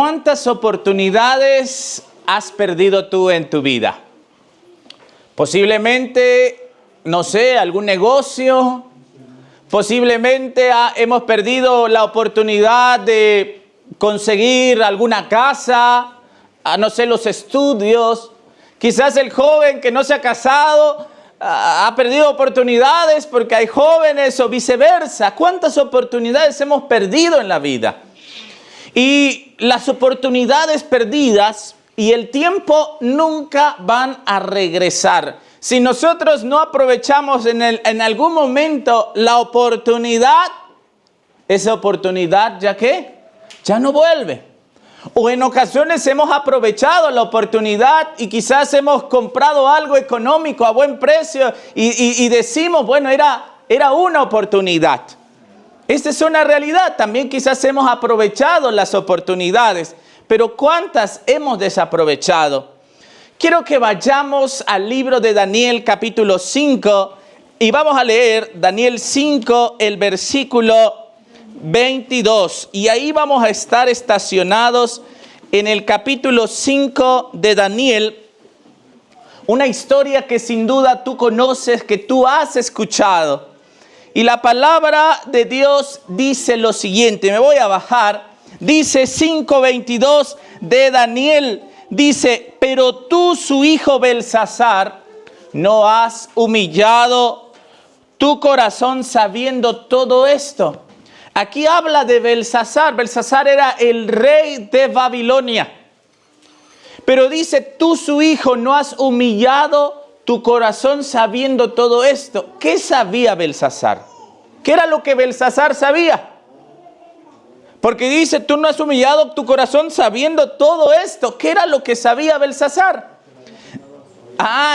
¿Cuántas oportunidades has perdido tú en tu vida? Posiblemente, no sé, algún negocio. Posiblemente hemos perdido la oportunidad de conseguir alguna casa, no sé, los estudios. Quizás el joven que no se ha casado ha perdido oportunidades porque hay jóvenes o viceversa. ¿Cuántas oportunidades hemos perdido en la vida? Y las oportunidades perdidas y el tiempo nunca van a regresar. Si nosotros no aprovechamos en algún momento la oportunidad, esa oportunidad ya no vuelve. O en ocasiones hemos aprovechado la oportunidad y quizás hemos comprado algo económico a buen precio y decimos, bueno, era una oportunidad. Esta es una realidad. También quizás hemos aprovechado las oportunidades, pero ¿cuántas hemos desaprovechado? Quiero que vayamos al libro de Daniel capítulo 5 y vamos a leer Daniel 5, el versículo 22. Y ahí vamos a estar estacionados en el capítulo 5 de Daniel. Una historia que sin duda tú conoces, que tú has escuchado. Y la palabra de Dios dice lo siguiente, me voy a bajar, dice 5:22 de Daniel, dice, pero tú, su hijo Belsasar, no has humillado tu corazón sabiendo todo esto. Aquí habla de Belsasar. Belsasar era el rey de Babilonia. Pero dice, tú, su hijo, no has humillado tu corazón sabiendo todo esto. ¿Qué sabía Belsasar? ¿Qué era lo que Belsasar sabía? Porque dice, tú no has humillado tu corazón sabiendo todo esto. ¿Qué era lo que sabía Belsasar?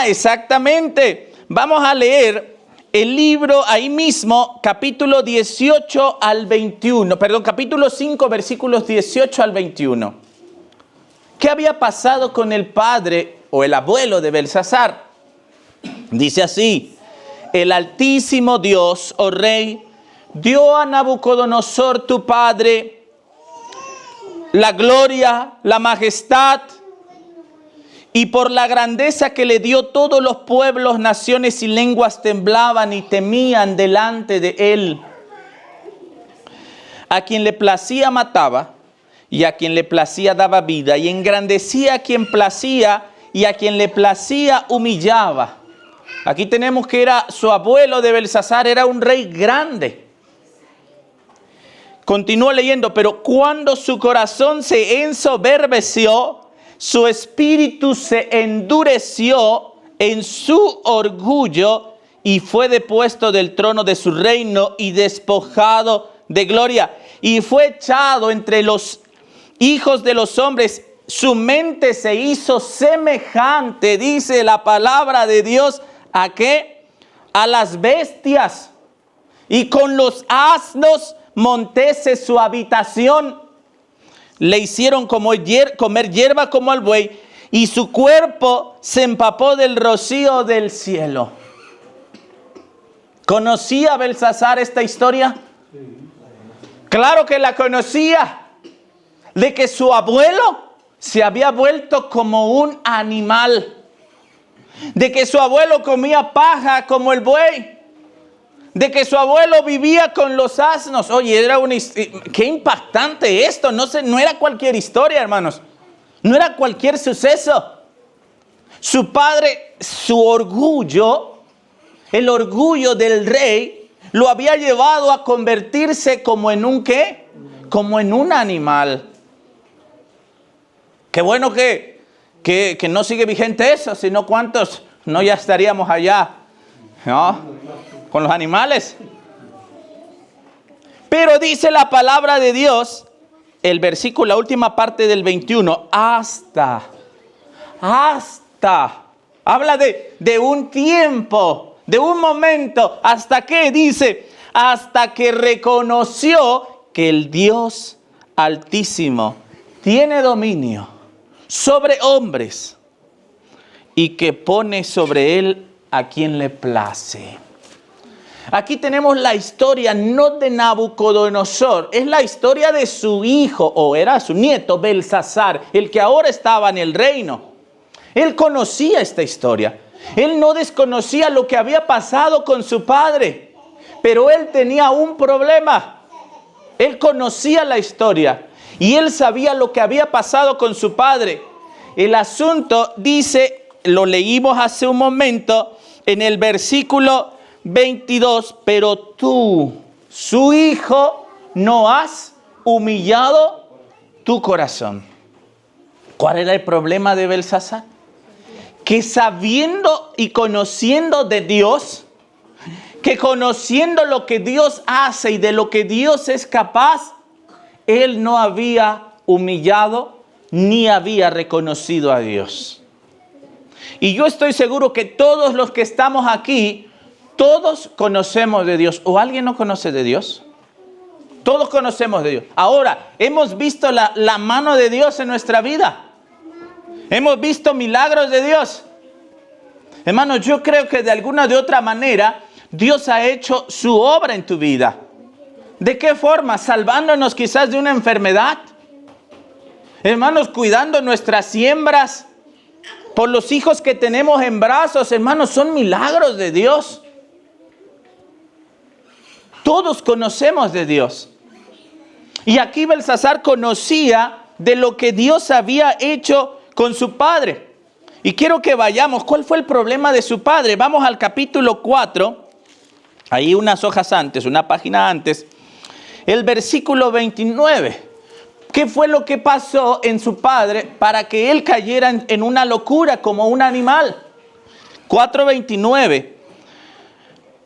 Exactamente. Vamos a leer el libro ahí mismo, capítulo 18 al 21. Perdón, capítulo 5, versículos 18 al 21. ¿Qué había pasado con el padre o el abuelo de Belsasar? Dice así, el Altísimo Dios, oh Rey, dio a Nabucodonosor tu padre la gloria, la majestad, y por la grandeza que le dio todos los pueblos, naciones y lenguas temblaban y temían delante de él. A quien le placía mataba, y a quien le placía daba vida, y engrandecía a quien placía, y a quien le placía humillaba. Aquí tenemos que era su abuelo de Belsasar, era un rey grande. Continúo leyendo, pero cuando su corazón se ensoberbeció, su espíritu se endureció en su orgullo y fue depuesto del trono de su reino y despojado de gloria. Y fue echado entre los hijos de los hombres. Su mente se hizo semejante, dice la palabra de Dios, ¿a qué? A las bestias. Y con los asnos montese su habitación. Le hicieron comer hierba como al buey, y su cuerpo se empapó del rocío del cielo. ¿Conocía Belsasar esta historia? Claro que la conocía. De que su abuelo se había vuelto como un animal. De que su abuelo comía paja como el buey. De que su abuelo vivía con los asnos. Oye, qué impactante esto. No era cualquier historia, hermanos. No era cualquier suceso. Su padre, su orgullo, el orgullo del rey, lo había llevado a convertirse como en un ¿qué? Como en un animal. Qué bueno que no sigue vigente eso, sino cuántos no ya estaríamos allá, ¿no? Con los animales. Pero dice la palabra de Dios, el versículo, la última parte del 21, hasta. Habla de un tiempo, de un momento. ¿Hasta qué? Dice, hasta que reconoció que el Dios Altísimo tiene dominio sobre hombres y que pone sobre él a quien le place. Aquí tenemos la historia no de Nabucodonosor, es la historia de su hijo, o era su nieto, Belsasar, el que ahora estaba en el reino. Él conocía esta historia. Él no desconocía lo que había pasado con su padre, pero él tenía un problema. Él conocía la historia y él sabía lo que había pasado con su padre. El asunto dice, lo leímos hace un momento en el versículo 22, pero tú, su hijo, no has humillado tu corazón. ¿Cuál era el problema de Belsasar? Que sabiendo y conociendo de Dios, que conociendo lo que Dios hace y de lo que Dios es capaz, él no había humillado ni había reconocido a Dios. Y yo estoy seguro que todos los que estamos aquí, todos conocemos de Dios. ¿O alguien no conoce de Dios? Todos conocemos de Dios. Ahora, hemos visto la mano de Dios en nuestra vida. Hemos visto milagros de Dios. Hermanos, yo creo que de alguna de otra manera Dios ha hecho su obra en tu vida. ¿De qué forma? Salvándonos quizás de una enfermedad. Hermanos, cuidando nuestras siembras. Por los hijos que tenemos en brazos, hermanos, son milagros de Dios. Todos conocemos de Dios. Y aquí Belsasar conocía de lo que Dios había hecho con su padre. Y quiero que vayamos. ¿Cuál fue el problema de su padre? Vamos al capítulo 4. Ahí unas hojas antes, una página antes. El versículo 29. ¿Qué fue lo que pasó en su padre para que él cayera en una locura como un animal? 4:29.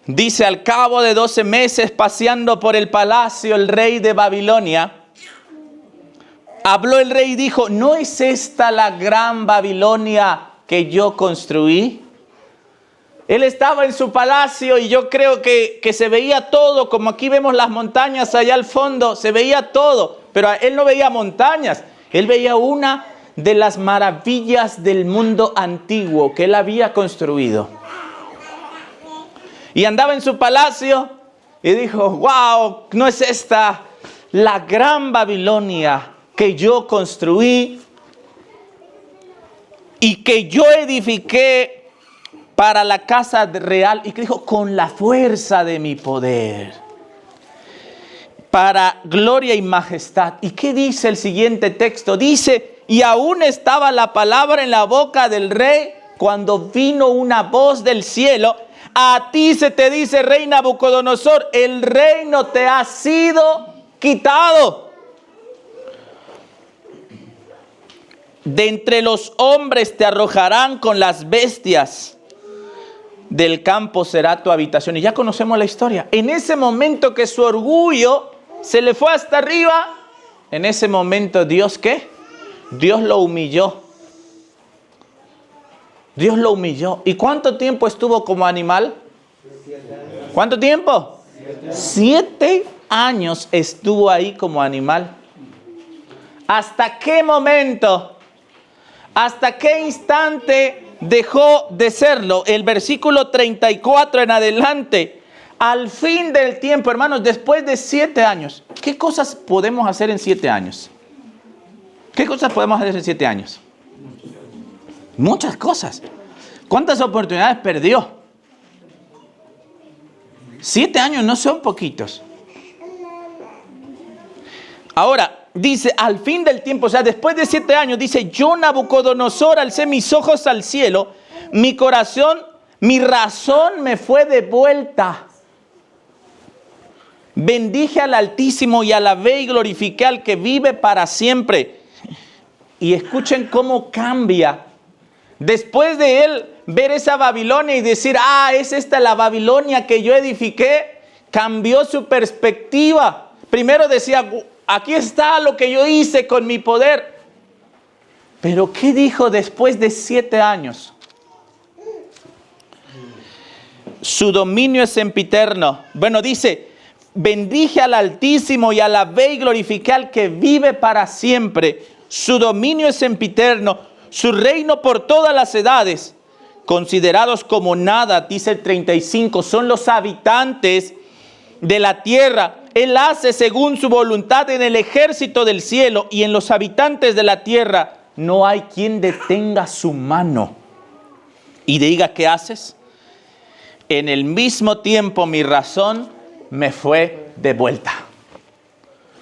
Dice, al cabo de 12 meses paseando por el palacio el rey de Babilonia, habló el rey y dijo, ¿no es esta la gran Babilonia que yo construí? Él estaba en su palacio y yo creo que se veía todo, como aquí vemos las montañas allá al fondo, se veía todo, pero él no veía montañas, él veía una de las maravillas del mundo antiguo que él había construido. Y andaba en su palacio y dijo, wow, ¿no es esta la gran Babilonia que yo construí y que yo edifiqué para la casa real? Y que dijo, con la fuerza de mi poder, para gloria y majestad. ¿Y qué dice el siguiente texto? Dice, y aún estaba la palabra en la boca del rey cuando vino una voz del cielo. A ti se te dice, rey Nabucodonosor, el reino te ha sido quitado. De entre los hombres te arrojarán con las bestias. Del campo será tu habitación. Y ya conocemos la historia. En ese momento que su orgullo se le fue hasta arriba, en ese momento Dios, ¿qué? Dios lo humilló. Dios lo humilló. ¿Y cuánto tiempo estuvo como animal? ¿Cuánto tiempo? 7 años estuvo ahí como animal. ¿Hasta qué momento? ¿Hasta qué instante dejó de serlo? El versículo 34 en adelante. Al fin del tiempo, hermanos, después de 7 años. ¿Qué cosas podemos hacer en 7 años? ¿Qué cosas podemos hacer en 7 años? Muchas cosas. ¿Cuántas oportunidades perdió? 7 años no son poquitos. Ahora, dice, al fin del tiempo, o sea, después de 7 años, dice, yo Nabucodonosor alcé mis ojos al cielo, mi corazón, mi razón me fue devuelta. Bendije al Altísimo y alabé y glorifiqué al que vive para siempre. Y escuchen cómo cambia. Después de él ver esa Babilonia y decir, es esta la Babilonia que yo edifiqué, cambió su perspectiva. Primero decía, aquí está lo que yo hice con mi poder. Pero ¿qué dijo después de 7 años? Su dominio es sempiterno. Bueno, dice, bendije al Altísimo y alabé y glorifiqué al que vive para siempre. Su dominio es sempiterno, su reino por todas las edades. considerados como nada, dice el 35, son los habitantes de la tierra. Él hace según su voluntad en el ejército del cielo y en los habitantes de la tierra. No hay quien detenga su mano y diga, ¿qué haces? En el mismo tiempo mi razón me fue devuelta.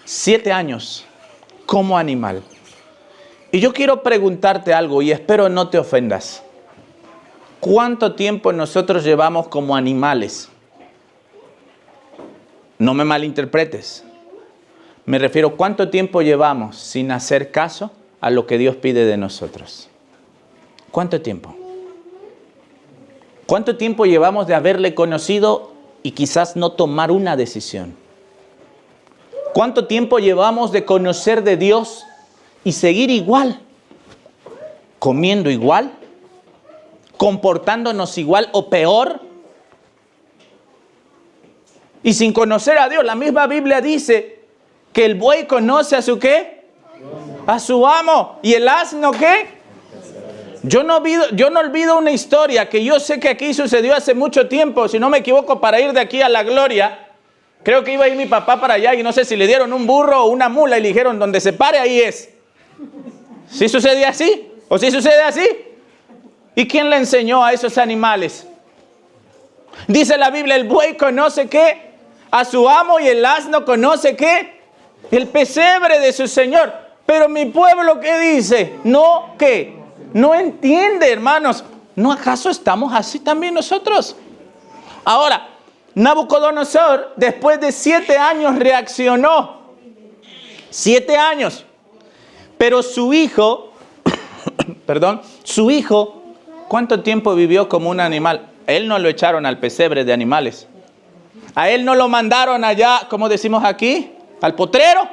7 años como animal. Y yo quiero preguntarte algo y espero no te ofendas. ¿Cuánto tiempo nosotros llevamos como animales? No me malinterpretes. Me refiero, ¿cuánto tiempo llevamos sin hacer caso a lo que Dios pide de nosotros? ¿Cuánto tiempo? ¿Cuánto tiempo llevamos de haberle conocido y quizás no tomar una decisión? ¿Cuánto tiempo llevamos de conocer de Dios y seguir igual? ¿Comiendo igual? ¿Comportándonos igual o peor? Y sin conocer a Dios, la misma Biblia dice que el buey conoce a su ¿qué? A su amo. ¿Y el asno qué? Yo no olvido una historia que yo sé que aquí sucedió hace mucho tiempo, si no me equivoco, para ir de aquí a la gloria. Creo que iba a ir mi papá para allá y no sé si le dieron un burro o una mula y le dijeron, donde se pare ahí es. ¿Sí sucede así? ¿O sí sucede así? ¿Y quién le enseñó a esos animales? Dice la Biblia, el buey conoce ¿qué? A su amo y el asno conoce ¿qué? El pesebre de su señor. Pero mi pueblo, ¿qué dice? No, ¿qué? No entiende, hermanos. ¿No acaso estamos así también nosotros? Ahora, Nabucodonosor, después de 7 años, reaccionó. 7 años. Pero su hijo, su hijo, ¿cuánto tiempo vivió como un animal? A él no lo echaron al pesebre de animales. A él no lo mandaron allá, como decimos aquí, al potrero.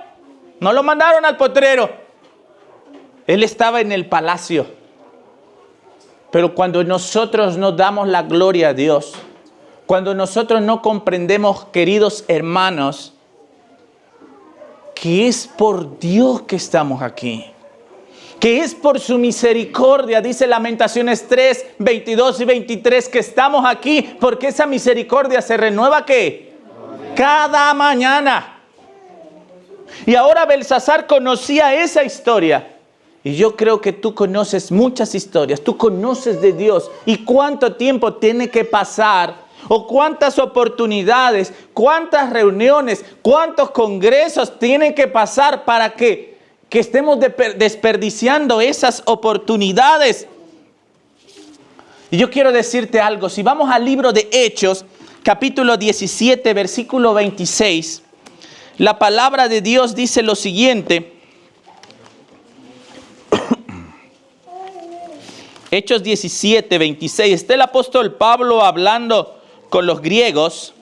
No lo mandaron al potrero. Él estaba en el palacio. Pero cuando nosotros no damos la gloria a Dios, cuando nosotros no comprendemos, queridos hermanos, que es por Dios que estamos aquí, que es por su misericordia, dice Lamentaciones 3, 22 y 23, que estamos aquí, porque esa misericordia se renueva ¿qué? Cada mañana. Y ahora Belsasar conocía esa historia. Y yo creo que tú conoces muchas historias, tú conoces de Dios. ¿Y cuánto tiempo tiene que pasar? ¿O cuántas oportunidades, cuántas reuniones, cuántos congresos tienen que pasar para que estemos desperdiciando esas oportunidades? Y yo quiero decirte algo. Si vamos al libro de Hechos, capítulo 17, versículo 26, la palabra de Dios dice lo siguiente. Hechos 17, 26. Está el apóstol Pablo hablando con los griegos.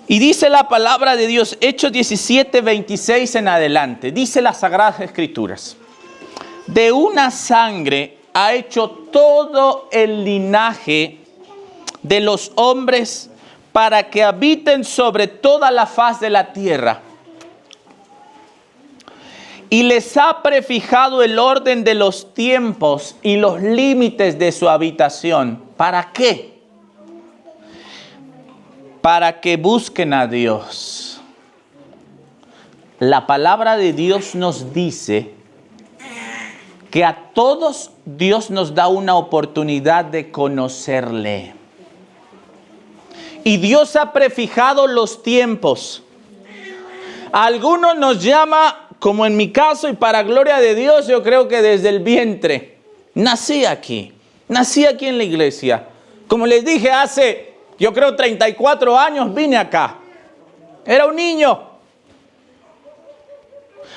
Y dice la palabra de Dios, Hechos 17, 26 en adelante. Dice las Sagradas Escrituras. De una sangre ha hecho todo el linaje de los hombres para que habiten sobre toda la faz de la tierra. Y les ha prefijado el orden de los tiempos y los límites de su habitación. ¿Para qué? Para que busquen a Dios. La palabra de Dios nos dice que a todos Dios nos da una oportunidad de conocerle. Y Dios ha prefijado los tiempos. A algunos nos llama, como en mi caso, y para gloria de Dios, yo creo que desde el vientre. Nací aquí en la iglesia. Como les dije, hace, yo creo, 34 años vine acá. Era un niño.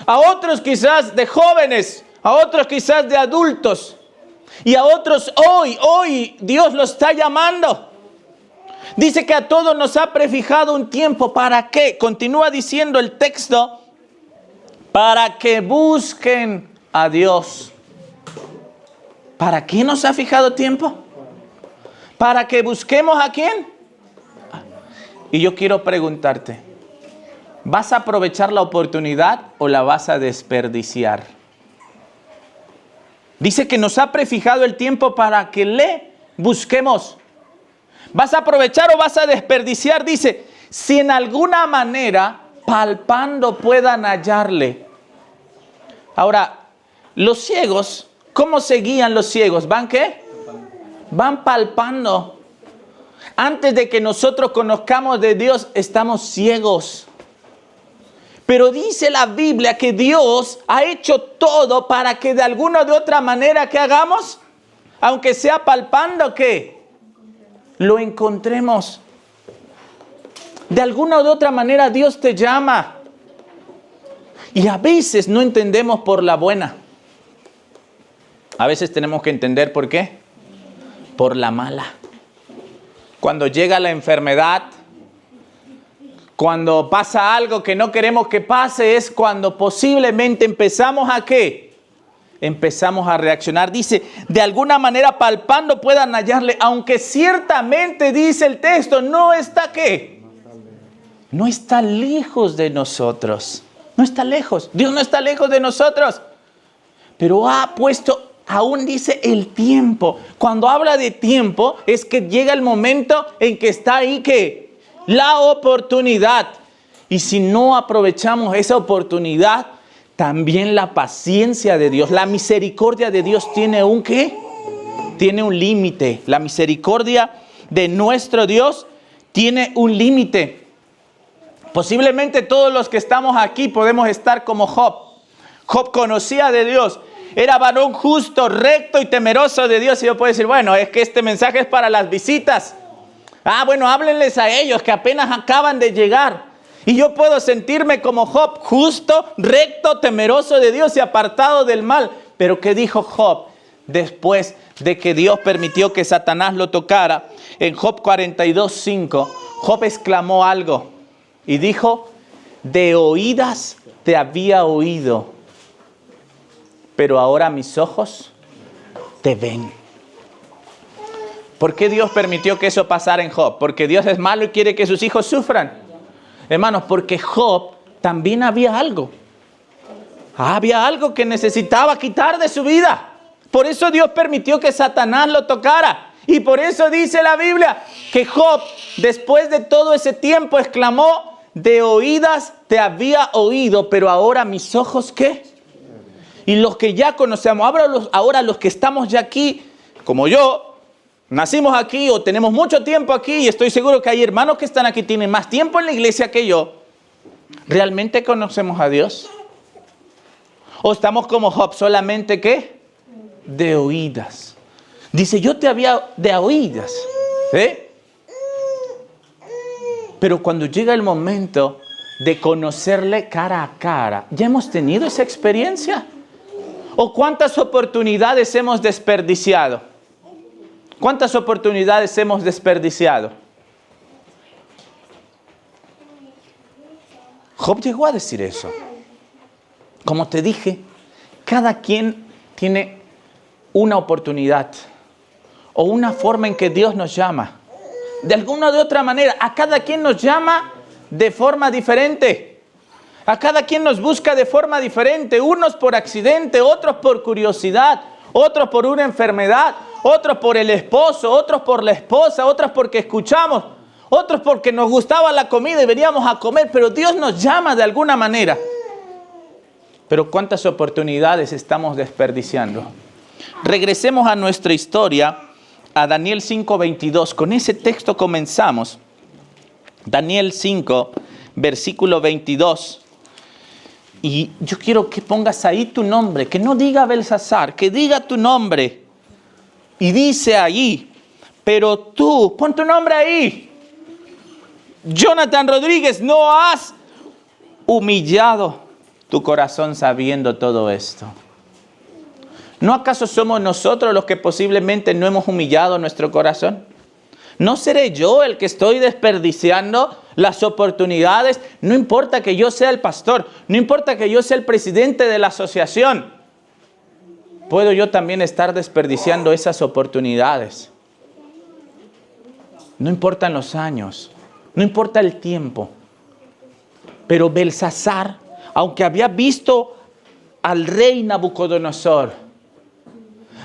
A otros quizás de jóvenes, a otros quizás de adultos. Y a otros hoy Dios los está llamando. Dice que a todos nos ha prefijado un tiempo. ¿Para qué? Continúa diciendo el texto. Para que busquen a Dios. ¿Para qué nos ha fijado tiempo? ¿Para que busquemos a quién? Y yo quiero preguntarte, ¿vas a aprovechar la oportunidad o la vas a desperdiciar? Dice que nos ha prefijado el tiempo para que le busquemos. ¿Vas a aprovechar o vas a desperdiciar? Dice, si en alguna manera palpando puedan hallarle. Ahora, los ciegos, ¿cómo se guían los ciegos? ¿Van qué? Van palpando. Antes de que nosotros conozcamos de Dios, estamos ciegos. Pero dice la Biblia que Dios ha hecho todo para que de alguna o de otra manera, ¿qué hagamos? Aunque sea palpando, ¿qué? Lo encontremos. De alguna o de otra manera Dios te llama. Y a veces no entendemos por la buena. A veces tenemos que entender por qué. Por la mala. Cuando llega la enfermedad, cuando pasa algo que no queremos que pase, es cuando posiblemente empezamos a ¿qué? Empezamos a reaccionar. Dice, de alguna manera palpando puedan hallarle, aunque ciertamente dice el texto, no está ¿qué? No está lejos de nosotros. No está lejos. Dios no está lejos de nosotros. Pero ha puesto, aún dice el tiempo. Cuando habla de tiempo, es que llega el momento en que está ahí ¿qué? La oportunidad. Y si no aprovechamos esa oportunidad, también la paciencia de Dios, la misericordia de Dios tiene un ¿qué? Tiene un límite. La misericordia de nuestro Dios tiene un límite. Posiblemente todos los que estamos aquí podemos estar como Job. Job conocía de Dios. Era varón justo, recto y temeroso de Dios. Y yo puedo decir, bueno, es que este mensaje es para las visitas. Bueno, háblenles a ellos que apenas acaban de llegar. Y yo puedo sentirme como Job, justo, recto, temeroso de Dios y apartado del mal. Pero ¿qué dijo Job después de que Dios permitió que Satanás lo tocara? En Job 42:5, Job exclamó algo y dijo, de oídas te había oído, pero ahora mis ojos te ven. ¿Por qué Dios permitió que eso pasara en Job? ¿Porque Dios es malo y quiere que sus hijos sufran? Hermanos, porque Job también había algo. Había algo que necesitaba quitar de su vida. Por eso Dios permitió que Satanás lo tocara. Y por eso dice la Biblia que Job, después de todo ese tiempo, exclamó, de oídas te había oído, pero ahora mis ojos, ¿qué? Y los que ya conocemos, ahora los que estamos ya aquí, como yo, nacimos aquí o tenemos mucho tiempo aquí y estoy seguro que hay hermanos que están aquí, tienen más tiempo en la iglesia que yo. ¿Realmente conocemos a Dios? ¿O estamos como Job solamente qué? De oídas. Dice, yo te había de oídas. Pero cuando llega el momento de conocerle cara a cara, ¿ya hemos tenido esa experiencia? ¿O cuántas oportunidades hemos desperdiciado? ¿Cuántas oportunidades hemos desperdiciado? Job llegó a decir eso. Como te dije, cada quien tiene una oportunidad o una forma en que Dios nos llama. De alguna o de otra manera, a cada quien nos llama de forma diferente. A cada quien nos busca de forma diferente. Unos por accidente, otros por curiosidad, otros por una enfermedad, otros por el esposo, otros por la esposa, otros porque escuchamos, otros porque nos gustaba la comida y veníamos a comer, pero Dios nos llama de alguna manera. Pero ¿cuántas oportunidades estamos desperdiciando? Regresemos a nuestra historia, a Daniel 5:22. Con ese texto comenzamos. Daniel 5, versículo 22. Y yo quiero que pongas ahí tu nombre, que no diga Belsasar, que diga tu nombre. Y dice ahí, pero tú, pon tu nombre ahí. Jonathan Rodríguez, no has humillado tu corazón sabiendo todo esto. ¿No acaso somos nosotros los que posiblemente no hemos humillado nuestro corazón? ¿No seré yo el que estoy desperdiciando las oportunidades? No importa que yo sea el pastor, no importa que yo sea el presidente de la asociación. ¿Puedo yo también estar desperdiciando esas oportunidades? No importan los años, no importa el tiempo. Pero Belsasar, aunque había visto al rey Nabucodonosor,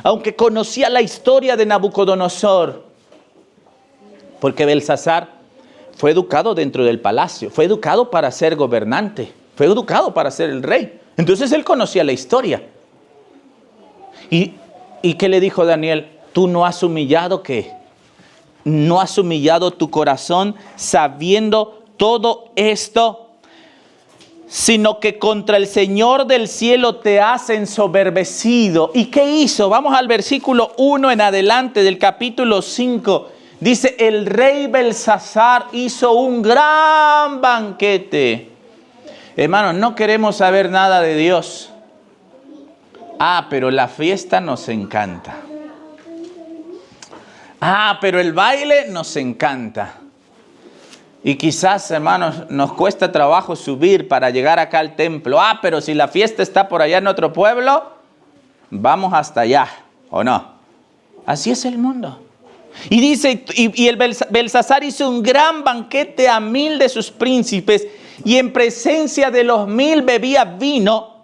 aunque conocía la historia de Nabucodonosor, porque Belsasar fue educado dentro del palacio, fue educado para ser gobernante, fue educado para ser el rey. Entonces él conocía la historia. ¿Y qué le dijo Daniel? Tú no has humillado, ¿qué? No has humillado tu corazón sabiendo todo esto, sino que contra el Señor del cielo te has ensoberbecido. ¿Y qué hizo? Vamos al versículo 1 en adelante del capítulo 5. Dice, el rey Belsasar hizo un gran banquete. Hermanos, no queremos saber nada de Dios. Pero la fiesta nos encanta. Pero el baile nos encanta. Y quizás, hermanos, nos cuesta trabajo subir para llegar acá al templo. Pero si la fiesta está por allá en otro pueblo, vamos hasta allá, ¿o no? Así es el mundo. Y dice, y el Belsasar hizo un gran banquete a 1000 de sus príncipes, y en presencia de los 1000 bebía vino.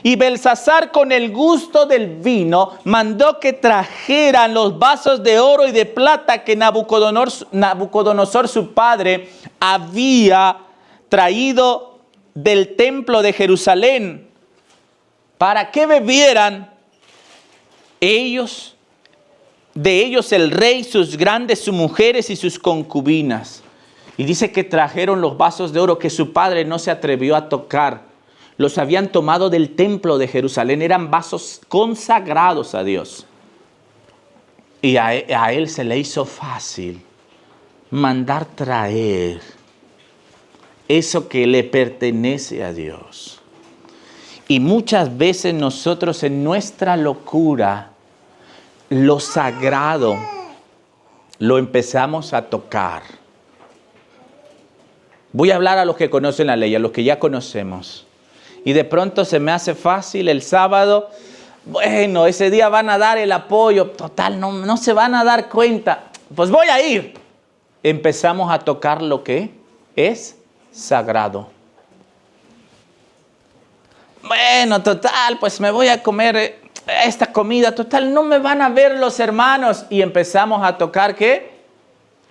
Y Belsasar, con el gusto del vino, mandó que trajeran los vasos de oro y de plata que Nabucodonosor su padre había traído del templo de Jerusalén, para que bebieran de ellos el rey, sus grandes, sus mujeres y sus concubinas. Y dice que trajeron los vasos de oro que su padre no se atrevió a tocar. Los habían tomado del templo de Jerusalén. Eran vasos consagrados a Dios. Y a él se le hizo fácil mandar traer eso que le pertenece a Dios. Y muchas veces nosotros en nuestra locura, lo sagrado lo empezamos a tocar. Voy a hablar a los que conocen la ley, a los que ya conocemos. Y de pronto se me hace fácil el sábado. Bueno, ese día van a dar el apoyo. Total, no se van a dar cuenta. Pues voy a ir. Empezamos a tocar lo que es sagrado. Bueno, total, pues me voy a comer esta comida. Total, no me van a ver los hermanos. Y empezamos a tocar, ¿qué?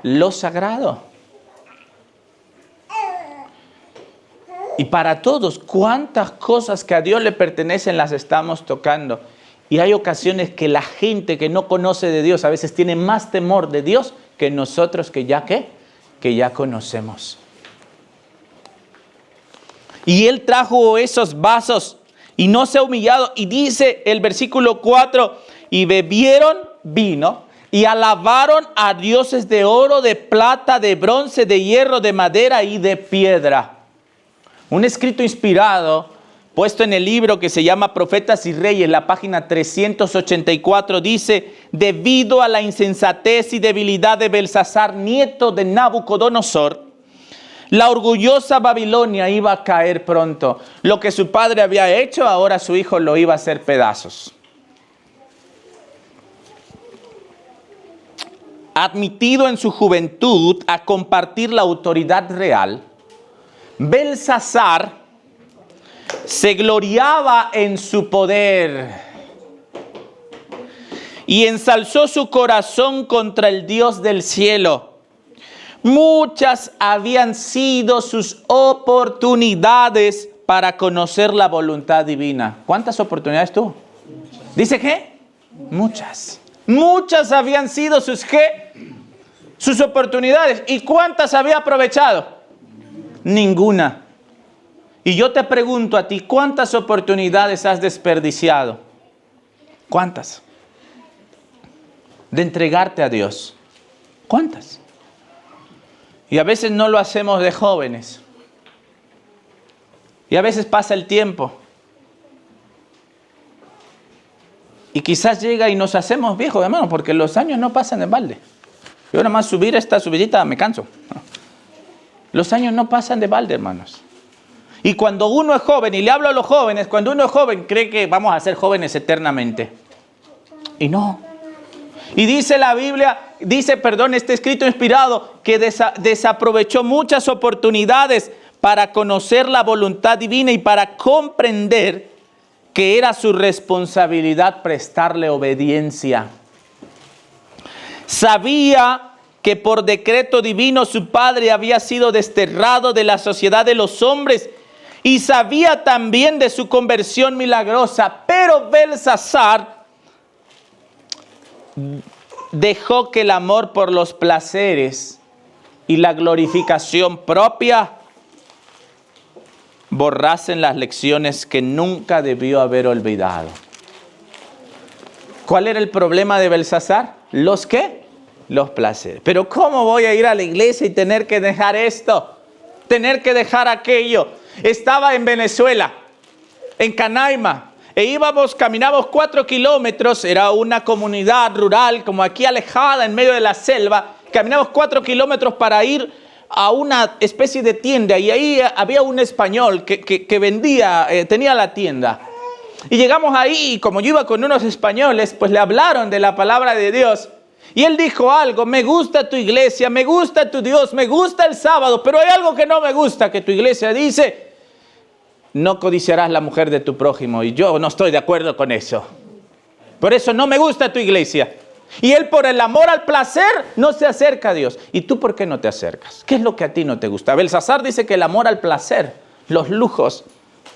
Lo sagrado. Y para todos, cuántas cosas que a Dios le pertenecen las estamos tocando. Y hay ocasiones que la gente que no conoce de Dios a veces tiene más temor de Dios que nosotros que ya conocemos. Y él trajo esos vasos y no se ha humillado. Y dice el versículo 4, y bebieron vino y alabaron a dioses de oro, de plata, de bronce, de hierro, de madera y de piedra. Un escrito inspirado, puesto en el libro que se llama Profetas y Reyes, la página 384, dice, debido a la insensatez y debilidad de Belsasar, nieto de Nabucodonosor, la orgullosa Babilonia iba a caer pronto. Lo que su padre había hecho, ahora su hijo lo iba a hacer pedazos. Admitido en su juventud a compartir la autoridad real, Belsasar se gloriaba en su poder y ensalzó su corazón contra el Dios del cielo. Muchas habían sido sus oportunidades para conocer la voluntad divina. ¿Cuántas oportunidades tuvo? ¿Dice qué? Muchas. Muchas habían sido sus ¿qué? Sus oportunidades. ¿Y cuántas había aprovechado? Ninguna. Y yo te pregunto a ti, ¿cuántas oportunidades has desperdiciado? ¿Cuántas? De entregarte a Dios. ¿Cuántas? Y a veces no lo hacemos de jóvenes. Y a veces pasa el tiempo. Y quizás llega y nos hacemos viejos, hermano, porque los años no pasan en balde. Yo nada más subir esta subidita me canso. Los años no pasan de balde, hermanos. Y cuando uno es joven, y le hablo a los jóvenes, cuando uno es joven cree que vamos a ser jóvenes eternamente. Y no. Y dice la Biblia, este escrito inspirado, que desaprovechó muchas oportunidades para conocer la voluntad divina y para comprender que era su responsabilidad prestarle obediencia. Sabía que por decreto divino su padre había sido desterrado de la sociedad de los hombres y sabía también de su conversión milagrosa. Pero Belsasar dejó que el amor por los placeres y la glorificación propia borrasen las lecciones que nunca debió haber olvidado. ¿Cuál era el problema de Belsasar? ¿Los qué? Los placeres. Pero ¿cómo voy a ir a la iglesia y tener que dejar esto? Tener que dejar aquello. Estaba en Venezuela, en Canaima, caminábamos 4 kilómetros, era una comunidad rural, como aquí alejada en medio de la selva. Caminamos 4 kilómetros para ir a una especie de tienda y ahí había un español que vendía, tenía la tienda. Y llegamos ahí y como yo iba con unos españoles, pues le hablaron de la palabra de Dios. Y él dijo algo: me gusta tu iglesia, me gusta tu Dios, me gusta el sábado, pero hay algo que no me gusta, que tu iglesia dice: no codiciarás la mujer de tu prójimo. Y yo no estoy de acuerdo con eso. Por eso no me gusta tu iglesia. Y él, por el amor al placer, no se acerca a Dios. ¿Y tú por qué no te acercas? ¿Qué es lo que a ti no te gusta? Belsasar dice que el amor al placer, los lujos.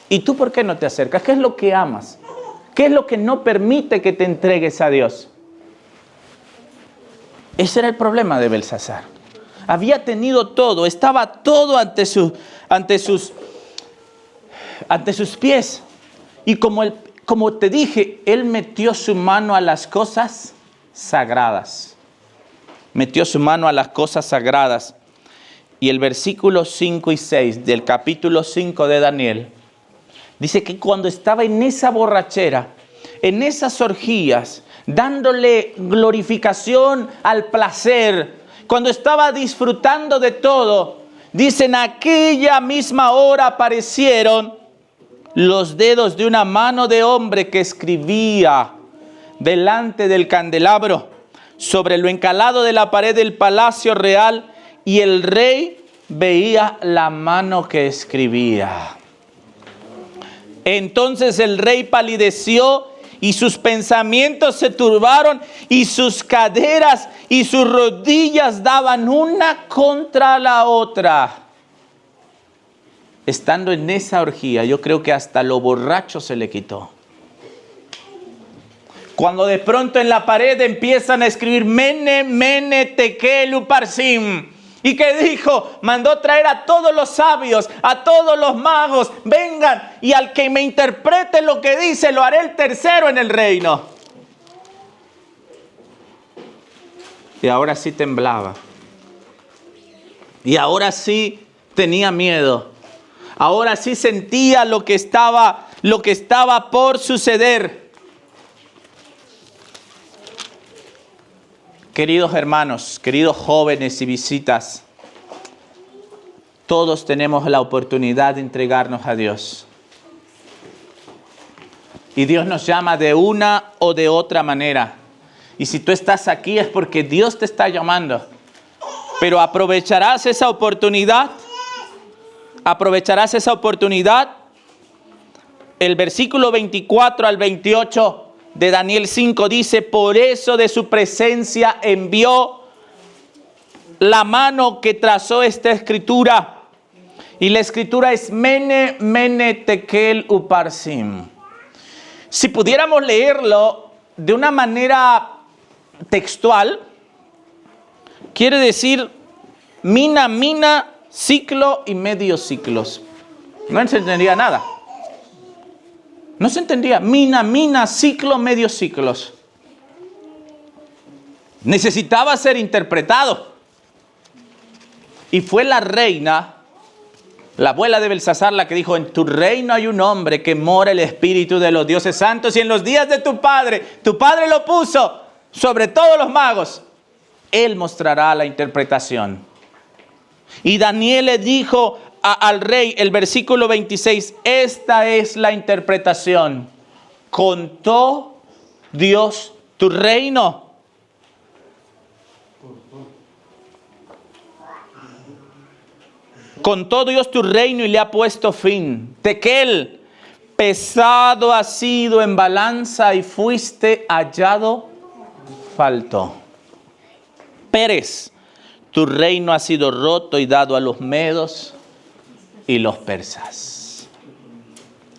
¿Y tú por qué no te acercas? ¿Qué es lo que amas? ¿Qué es lo que no permite que te entregues a Dios? Ese era el problema de Belsasar. Había tenido todo, estaba todo ante sus pies. Y como te dije, él metió su mano a las cosas sagradas. Metió su mano a las cosas sagradas. Y el versículo 5 y 6 del capítulo 5 de Daniel dice que cuando estaba en esa borrachera, en esas orgías, dándole glorificación al placer, cuando estaba disfrutando de todo, dice: en aquella misma hora aparecieron los dedos de una mano de hombre que escribía delante del candelabro sobre lo encalado de la pared del palacio real, y el rey veía la mano que escribía. Entonces el rey palideció y sus pensamientos se turbaron y sus caderas y sus rodillas daban una contra la otra. Estando en esa orgía, yo creo que hasta lo borracho se le quitó. Cuando de pronto en la pared empiezan a escribir Mene, Mene, Tekel, Uparsim. ¿Y qué dijo? Mandó traer a todos los sabios, a todos los magos. Vengan, y al que me interprete lo que dice, lo haré el tercero en el reino. Y ahora sí temblaba. Y ahora sí tenía miedo. Ahora sí sentía lo que estaba por suceder. Queridos hermanos, queridos jóvenes y visitas, todos tenemos la oportunidad de entregarnos a Dios. Y Dios nos llama de una o de otra manera. Y si tú estás aquí es porque Dios te está llamando. Pero ¿aprovecharás esa oportunidad? ¿Aprovecharás esa oportunidad? El versículo 24 al 28 de Daniel 5 dice: por eso de su presencia envió la mano que trazó esta escritura. Y la escritura es Mene, Mene, Tekel, Uparsim. Si pudiéramos leerlo de una manera textual, quiere decir mina, mina, ciclo y medio ciclos. No se entendería nada. No se entendía. Mina, mina, ciclo, medio ciclos. Necesitaba ser interpretado. Y fue la reina, la abuela de Belsasar, la que dijo: en tu reino hay un hombre que mora el espíritu de los dioses santos, y en los días de tu padre lo puso sobre todos los magos. Él mostrará la interpretación. Y Daniel le dijo al rey, el versículo 26, esta es la interpretación. ¿Contó Dios tu reino? Contó Dios tu reino y le ha puesto fin. Tekel, pesado has sido en balanza y fuiste hallado falto. Pérez, tu reino ha sido roto y dado a los medos y los persas.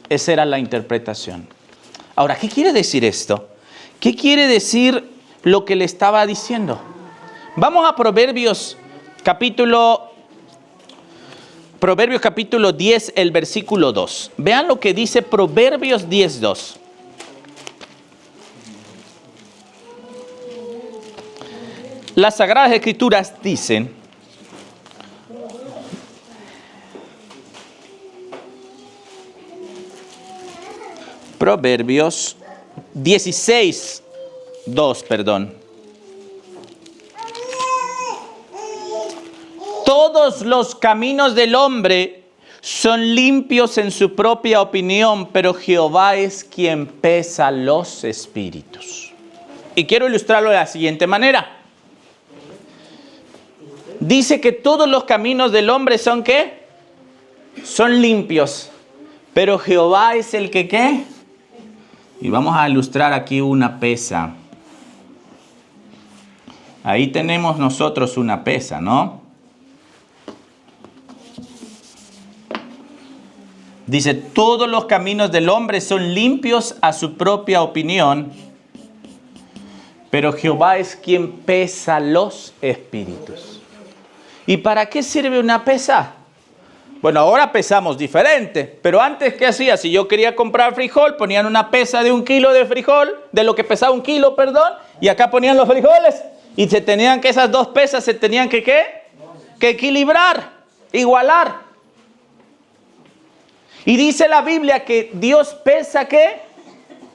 Esa era la interpretación. Ahora, ¿qué quiere decir esto? ¿Qué quiere decir lo que le estaba diciendo? Vamos a Proverbios capítulo 10, el versículo 2. Vean lo que dice Proverbios 10, 2. Las Sagradas Escrituras dicen: Proverbios 16, 2, perdón. Todos los caminos del hombre son limpios en su propia opinión, pero Jehová es quien pesa los espíritus. Y quiero ilustrarlo de la siguiente manera. Dice que todos los caminos del hombre son ¿qué? Son limpios, pero Jehová es el que ¿qué? Y vamos a ilustrar aquí una pesa. Ahí tenemos nosotros una pesa, ¿no? Dice, todos los caminos del hombre son limpios a su propia opinión, pero Jehová es quien pesa los espíritus. ¿Y para qué sirve una pesa? Bueno, ahora pesamos diferente, pero antes, ¿qué hacía? Si yo quería comprar frijol, ponían una pesa de 1 kilo de frijol, de lo que pesaba 1 kilo, perdón, y acá ponían los frijoles, y se tenían que esas dos pesas se tenían que ¿qué? Que equilibrar, igualar. Y dice la Biblia que Dios pesa ¿qué?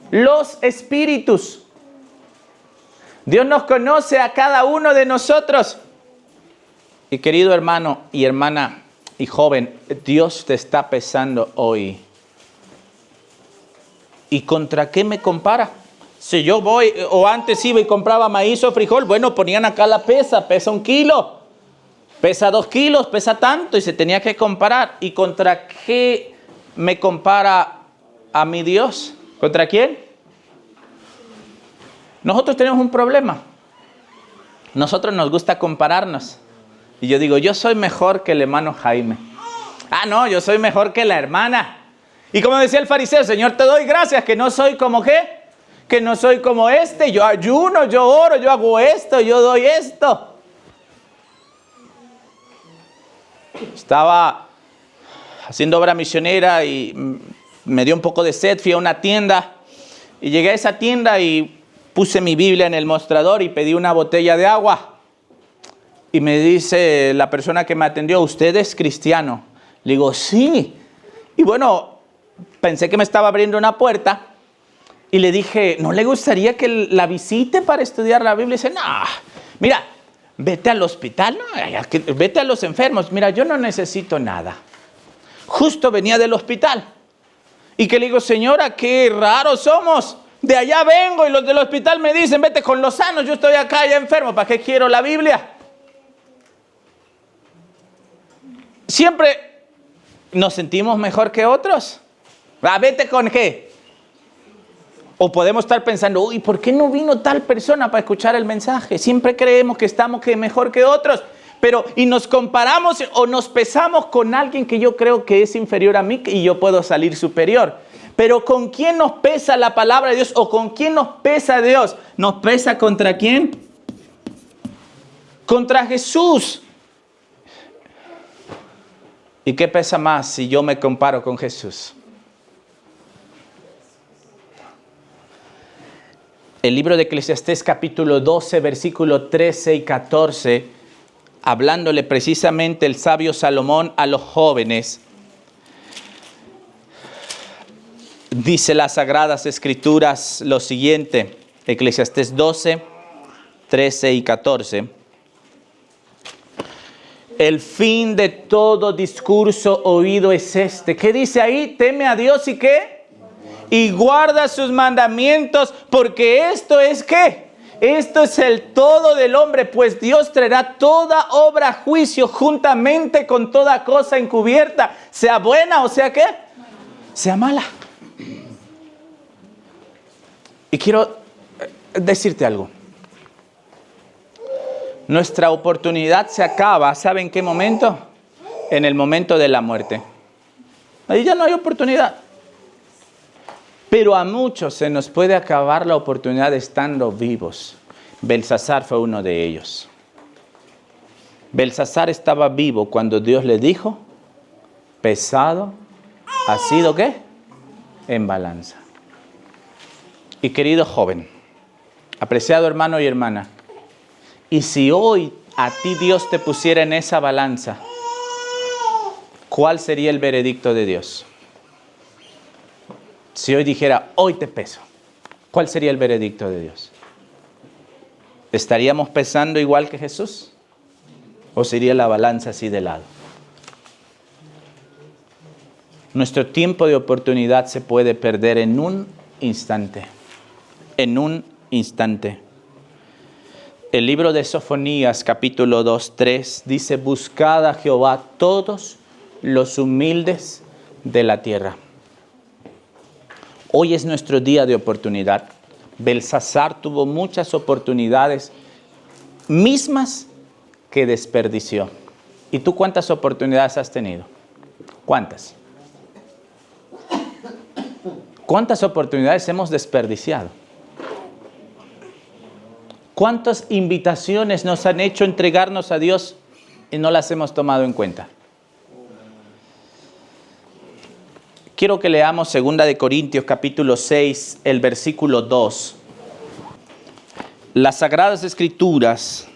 Los espíritus. Dios nos conoce a cada uno de nosotros. Y querido hermano y hermana y joven, Dios te está pesando hoy. ¿Y contra qué me compara? Si yo voy, o antes iba y compraba maíz o frijol, bueno, ponían acá la pesa 1 kilo, pesa 2 kilos, pesa tanto, y se tenía que comparar. ¿Y contra qué me compara a mi Dios? ¿Contra quién? Nosotros tenemos un problema. Nosotros nos gusta compararnos. Y yo digo, yo soy mejor que el hermano Jaime. Ah, no, yo soy mejor que la hermana. Y como decía el fariseo, Señor, te doy gracias que no soy como ¿qué? Que no soy como este. Yo ayuno, yo oro, yo hago esto, yo doy esto. Estaba haciendo obra misionera y me dio un poco de sed. Fui a una tienda y llegué a esa tienda y puse mi Biblia en el mostrador y pedí una botella de agua. Y me dice la persona que me atendió, ¿usted es cristiano? Le digo, sí. Y bueno, pensé que me estaba abriendo una puerta. Y le dije, ¿no le gustaría que la visite para estudiar la Biblia? Y dice, no, mira, vete al hospital, no, vete a los enfermos. Mira, yo no necesito nada. Justo venía del hospital. Y que le digo, señora, qué raros somos. De allá vengo y los del hospital me dicen, vete con los sanos. Yo estoy acá ya enfermo, ¿para qué quiero la Biblia? Siempre nos sentimos mejor que otros. Vete con qué. O podemos estar pensando, uy, ¿por qué no vino tal persona para escuchar el mensaje? Siempre creemos que estamos mejor que otros. Pero, y nos comparamos o nos pesamos con alguien que yo creo que es inferior a mí y yo puedo salir superior. Pero ¿con quién nos pesa la palabra de Dios? ¿O con quién nos pesa Dios? ¿Nos pesa contra quién? Contra Jesús. ¿Y qué pesa más si yo me comparo con Jesús? El libro de Eclesiastés capítulo 12, versículo 13 y 14, hablándole precisamente el sabio Salomón a los jóvenes, dice las Sagradas Escrituras lo siguiente, Eclesiastés 12, 13 y 14. El fin de todo discurso oído es este. ¿Qué dice ahí? Teme a Dios y ¿qué? Y guarda sus mandamientos, porque esto es ¿qué? Esto es el todo del hombre, pues Dios traerá toda obra a juicio juntamente con toda cosa encubierta, sea buena o sea ¿qué? Sea mala. Y quiero decirte algo. Nuestra oportunidad se acaba, ¿sabe en qué momento? En el momento de la muerte. Ahí ya no hay oportunidad. Pero a muchos se nos puede acabar la oportunidad estando vivos. Belsasar fue uno de ellos. Belsasar estaba vivo cuando Dios le dijo, pesado ha sido ¿qué? En balanza. Y querido joven, apreciado hermano y hermana, y si hoy a ti Dios te pusiera en esa balanza, ¿cuál sería el veredicto de Dios? Si hoy dijera, hoy te peso, ¿cuál sería el veredicto de Dios? ¿Estaríamos pesando igual que Jesús? ¿O sería la balanza así de lado? Nuestro tiempo de oportunidad se puede perder en un instante. En un instante. El libro de Sofonías, capítulo 2, 3, dice, buscad a Jehová todos los humildes de la tierra. Hoy es nuestro día de oportunidad. Belsasar tuvo muchas oportunidades mismas que desperdició. ¿Y tú cuántas oportunidades has tenido? ¿Cuántas? ¿Cuántas oportunidades hemos desperdiciado? ¿Cuántas invitaciones nos han hecho entregarnos a Dios y no las hemos tomado en cuenta? Quiero que leamos 2 Corintios capítulo 6, el versículo 2. Las Sagradas Escrituras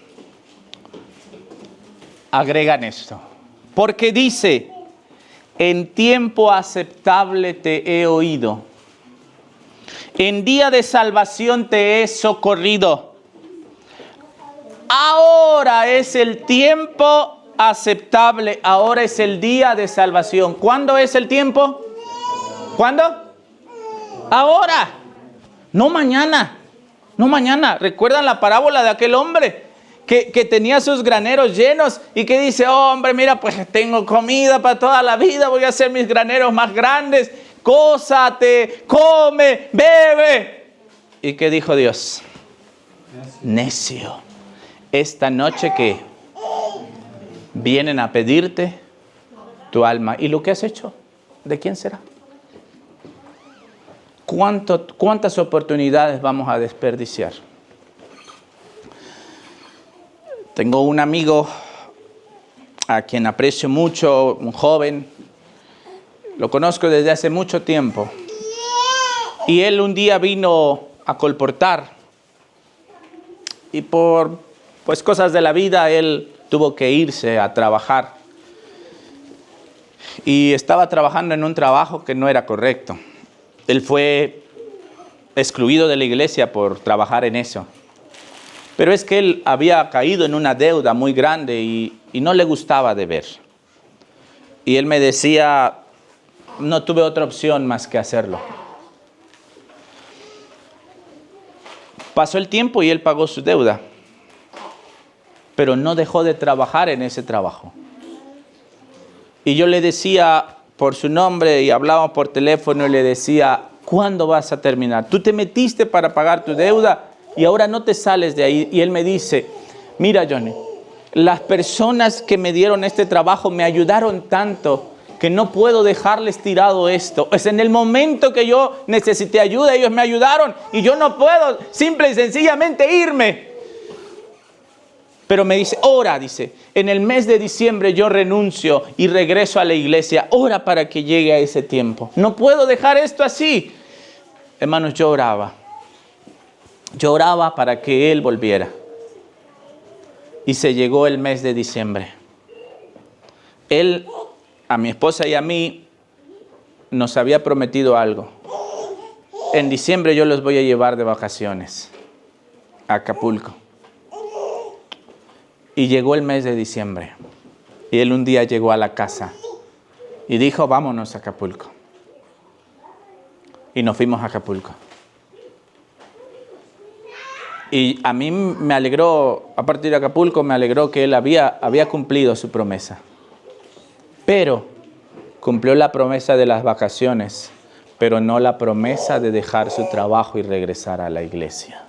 agregan esto. Porque dice, en tiempo aceptable te he oído. En día de salvación te he socorrido. Ahora es el tiempo aceptable. Ahora es el día de salvación. ¿Cuándo es el tiempo? ¿Cuándo? Ahora. No mañana. No mañana. ¿Recuerdan la parábola de aquel hombre que tenía sus graneros llenos y que dice, oh, hombre, mira, pues tengo comida para toda la vida, voy a hacer mis graneros más grandes, gózate, come, bebe? ¿Y qué dijo Dios? Necio. Esta noche que vienen a pedirte tu alma. ¿Y lo que has hecho? ¿De quién será? ¿Cuántas oportunidades vamos a desperdiciar? Tengo un amigo a quien aprecio mucho, un joven. Lo conozco desde hace mucho tiempo. Y él un día vino a colportar. Y por cosas de la vida, él tuvo que irse a trabajar. Y estaba trabajando en un trabajo que no era correcto. Él fue excluido de la iglesia por trabajar en eso. Pero es que él había caído en una deuda muy grande y no le gustaba deber. Y él me decía, no tuve otra opción más que hacerlo. Pasó el tiempo y él pagó su deuda. Pero no dejó de trabajar en ese trabajo. Y yo le decía por su nombre y hablábamos por teléfono y le decía, ¿cuándo vas a terminar? Tú te metiste para pagar tu deuda y ahora no te sales de ahí. Y él me dice, mira, Johnny, las personas que me dieron este trabajo me ayudaron tanto que no puedo dejarles tirado esto. Es en el momento que yo necesité ayuda, ellos me ayudaron y yo no puedo simple y sencillamente irme. Pero me dice, ora, dice, en el mes de diciembre yo renuncio y regreso a la iglesia. Ora para que llegue a ese tiempo. No puedo dejar esto así. Hermanos, yo oraba. Yo oraba para que él volviera. Y se llegó el mes de diciembre. Él, a mi esposa y a mí, nos había prometido algo. En diciembre yo los voy a llevar de vacaciones a Acapulco. Y llegó el mes de diciembre. Y él un día llegó a la casa y dijo, vámonos a Acapulco. Y nos fuimos a Acapulco. Y a mí me alegró, a partir de Acapulco, me alegró que él había cumplido su promesa. Pero cumplió la promesa de las vacaciones pero no la promesa de dejar su trabajo y regresar a la iglesia.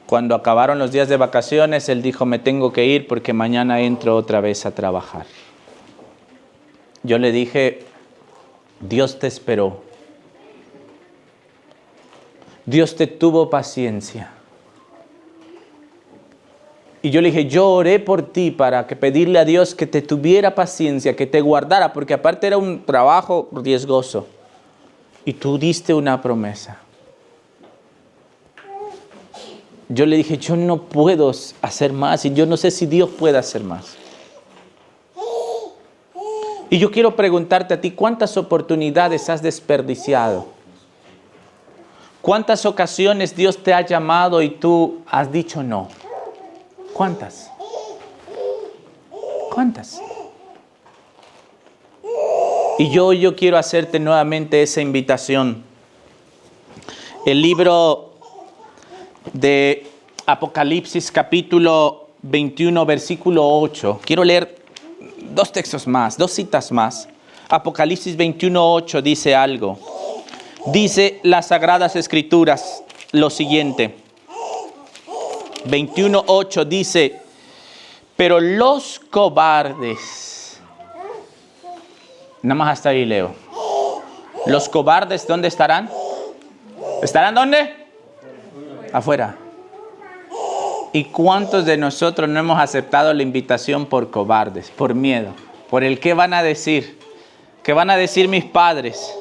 Cuando acabaron los días de vacaciones, él dijo, me tengo que ir porque mañana entro otra vez a trabajar. Yo le dije, Dios te esperó. Dios te tuvo paciencia. Y yo le dije, yo oré por ti para que pedirle a Dios que te tuviera paciencia, que te guardara, porque aparte era un trabajo riesgoso. Y tú diste una promesa. Yo le dije, yo no puedo hacer más y yo no sé si Dios puede hacer más. Y yo quiero preguntarte a ti, ¿cuántas oportunidades has desperdiciado? ¿Cuántas ocasiones Dios te ha llamado y tú has dicho no? ¿Cuántas? ¿Cuántas? Y yo quiero hacerte nuevamente esa invitación. El libro de Apocalipsis capítulo 21 versículo 8. Quiero leer 2 textos más, 2 citas más. Apocalipsis 21:8 dice algo. Dice las Sagradas Escrituras lo siguiente. 21:8 dice, pero los cobardes. Nada más hasta ahí leo. Los cobardes, ¿dónde estarán? ¿Estarán dónde? Afuera. ¿Y cuántos de nosotros no hemos aceptado la invitación por cobardes, por miedo, por el qué van a decir? ¿Qué van a decir mis padres?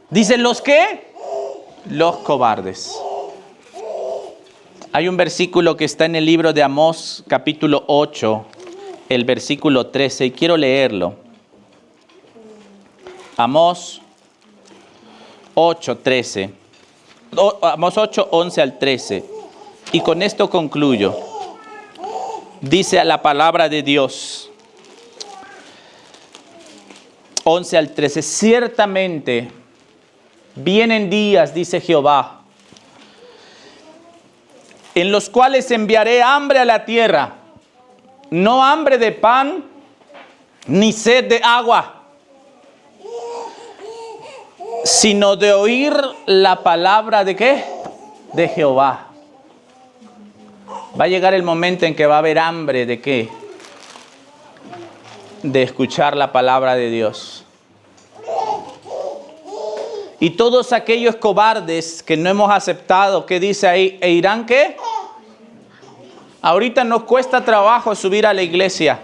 Dicen los qué? Los cobardes. Hay un versículo que está en el libro de Amós, capítulo 8, el versículo 13, y quiero leerlo. Amós 8, 13. Amós 8, 11 al 13. Y con esto concluyo. Dice la palabra de Dios. 11 al 13. Ciertamente vienen días, dice Jehová, en los cuales enviaré hambre a la tierra, no hambre de pan, ni sed de agua, sino de oír la palabra de ¿qué? De Jehová. Va a llegar el momento en que va a haber hambre de ¿qué? De escuchar la palabra de Dios. Y todos aquellos cobardes que no hemos aceptado, ¿qué dice ahí? ¿E irán qué? Ahorita nos cuesta trabajo subir a la iglesia.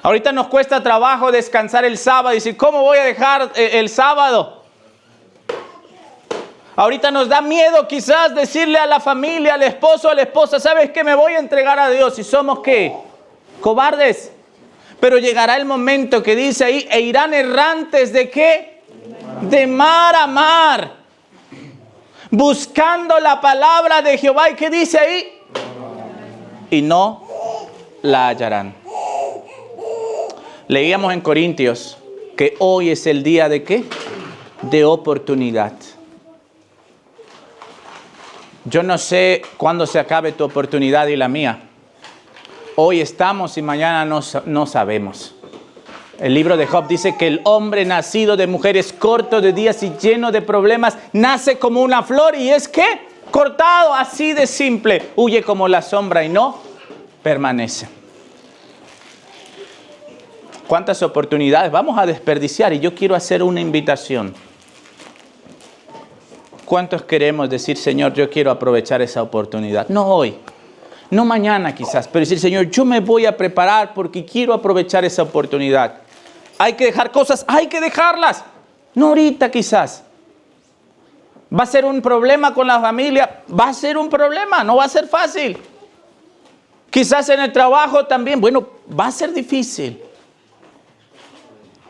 Ahorita nos cuesta trabajo descansar el sábado y decir, ¿cómo voy a dejar el sábado? Ahorita nos da miedo quizás decirle a la familia, al esposo, a la esposa, ¿sabes qué? Me voy a entregar a Dios. ¿Y somos qué? Cobardes. Pero llegará el momento que dice ahí, e irán errantes ¿de qué? De mar a mar, buscando la palabra de Jehová. ¿Y qué dice ahí? Y no la hallarán. Leíamos en Corintios que hoy es el día de ¿qué? De oportunidad. Yo no sé cuándo se acabe tu oportunidad y la mía. Hoy estamos y mañana no sabemos. El libro de Job dice que el hombre nacido de mujeres, corto de días y lleno de problemas, nace como una flor y es ¿qué? Cortado, así de simple. Huye como la sombra y no permanece. ¿Cuántas oportunidades vamos a desperdiciar? Y yo quiero hacer una invitación. ¿Cuántos queremos decir, Señor, yo quiero aprovechar esa oportunidad? No hoy, no mañana quizás, pero decir, Señor, yo me voy a preparar porque quiero aprovechar esa oportunidad. Hay que dejar cosas, hay que dejarlas. No ahorita quizás. ¿Va a ser un problema con la familia? Va a ser un problema, no va a ser fácil. Quizás en el trabajo también, bueno, va a ser difícil.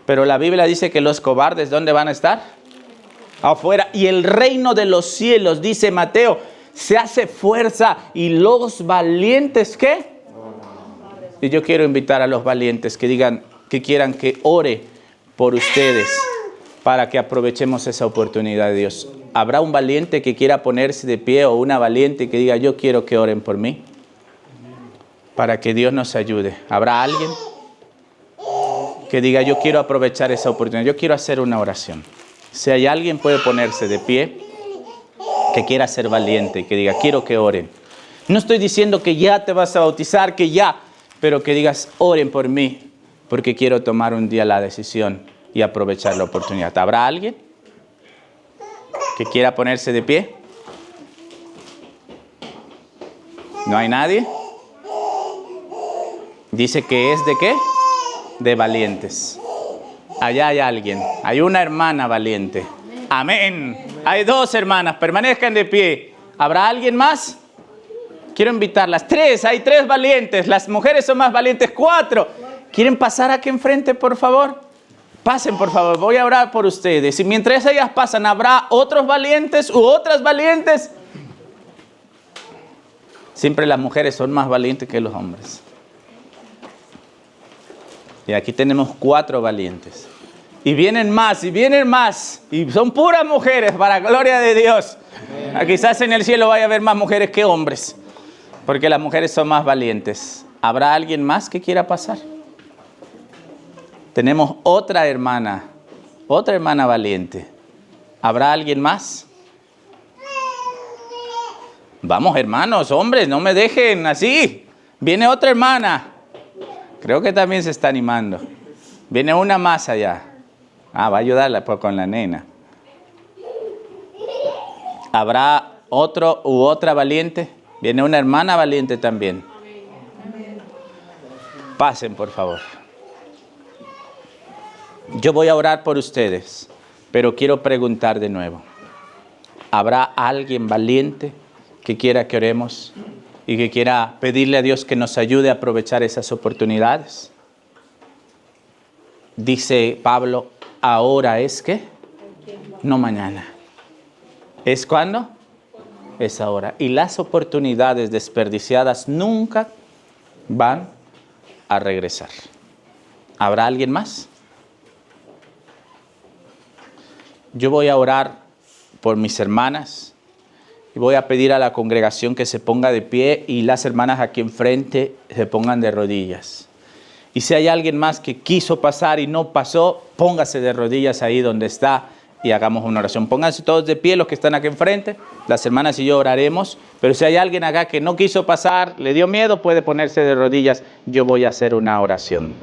Pero la Biblia dice que los cobardes, ¿dónde van a estar? Afuera. Y el reino de los cielos, dice Mateo, se hace fuerza y los valientes, ¿qué? Y yo quiero invitar a los valientes que digan, que quieran que ore por ustedes para que aprovechemos esa oportunidad de Dios. ¿Habrá un valiente que quiera ponerse de pie o una valiente que diga, yo quiero que oren por mí? Para que Dios nos ayude. ¿Habrá alguien? que diga, yo quiero aprovechar esa oportunidad, yo quiero hacer una oración. Si hay alguien puede ponerse de pie, que quiera ser valiente y que diga, quiero que oren. No estoy diciendo que ya te vas a bautizar, que ya, pero que digas, oren por mí, porque quiero tomar un día la decisión y aprovechar la oportunidad. ¿Habrá alguien que quiera ponerse de pie? ¿No hay nadie? Dice que es ¿de qué? De valientes. Allá hay alguien, hay una hermana valiente. Amén. Hay dos hermanas, permanezcan de pie. ¿Habrá alguien más? Quiero invitarlas. Hay tres valientes. Las mujeres son más valientes. 4. ¿Quieren pasar aquí enfrente, por favor? Pasen, por favor. Voy a orar por ustedes. Y mientras ellas pasan, ¿habrá otros valientes u otras valientes? Siempre las mujeres son más valientes que los hombres. Y aquí tenemos 4 valientes. Y vienen más, y vienen más. Y son puras mujeres, para gloria de Dios. Quizás en el cielo vaya a haber más mujeres que hombres. Porque las mujeres son más valientes. ¿Habrá alguien más que quiera pasar? Tenemos otra hermana valiente. ¿Habrá alguien más? Vamos, hermanos, hombres, no me dejen así. Viene otra hermana. Creo que también se está animando. Viene una más allá. Va a ayudarla con la nena. ¿Habrá otro u otra valiente? Viene una hermana valiente también. Pasen, por favor. Yo voy a orar por ustedes, pero quiero preguntar de nuevo. ¿Habrá alguien valiente que quiera que oremos y que quiera pedirle a Dios que nos ayude a aprovechar esas oportunidades? Dice Pablo, ahora es ¿qué? No mañana. ¿Es cuándo? Es ahora. Y las oportunidades desperdiciadas nunca van a regresar. ¿Habrá alguien más? Yo voy a orar por mis hermanas y voy a pedir a la congregación que se ponga de pie y las hermanas aquí enfrente se pongan de rodillas. Y si hay alguien más que quiso pasar y no pasó, póngase de rodillas ahí donde está y hagamos una oración. Pónganse todos de pie los que están aquí enfrente. Las hermanas y yo oraremos. Pero si hay alguien acá que no quiso pasar, le dio miedo, puede ponerse de rodillas. Yo voy a hacer una oración.